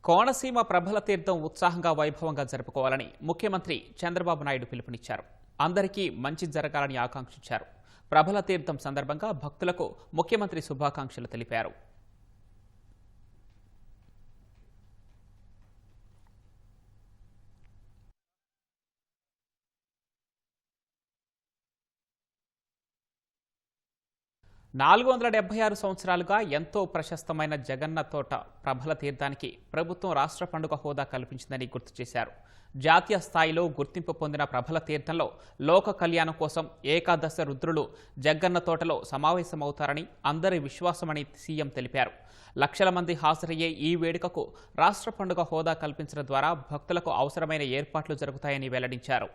కోనసీమ ప్రభల తీర్థం ఉత్సాహంగా వైభవంగా జరుపుకోవాలని ముఖ్యమంత్రి చంద్రబాబు నాయుడు పిలుపునిచ్చారు. అందరికీ మంచి జరగాలని ఆకాంక్షించారు. ప్రభల తీర్థం సందర్భంగా భక్తులకు ముఖ్యమంత్రి శుభాకాంక్షలు తెలిపారు. నాలుగు 476 సంవత్సరాలుగా ఎంతో ప్రశస్తమైన జగన్న తోట ప్రభల తీర్థానికి ప్రభుత్వం రాష్ట్ర పండుగ హోదా కల్పించిందని గుర్తు చేశారు. జాతీయ స్థాయిలో గుర్తింపు పొందిన ప్రభల తీర్థంలో లోక కళ్యాణం కోసం ఏకాదశ రుద్రులు జగన్న తోటలో సమావేశమవుతారని అందరి విశ్వాసమని సీఎం తెలిపారు. లక్షల మంది హాజరయ్యే ఈ వేడుకకు రాష్ట్ర పండుగ హోదా కల్పించడం ద్వారా భక్తులకు అవసరమైన ఏర్పాట్లు జరుగుతాయని వెల్లడించారు.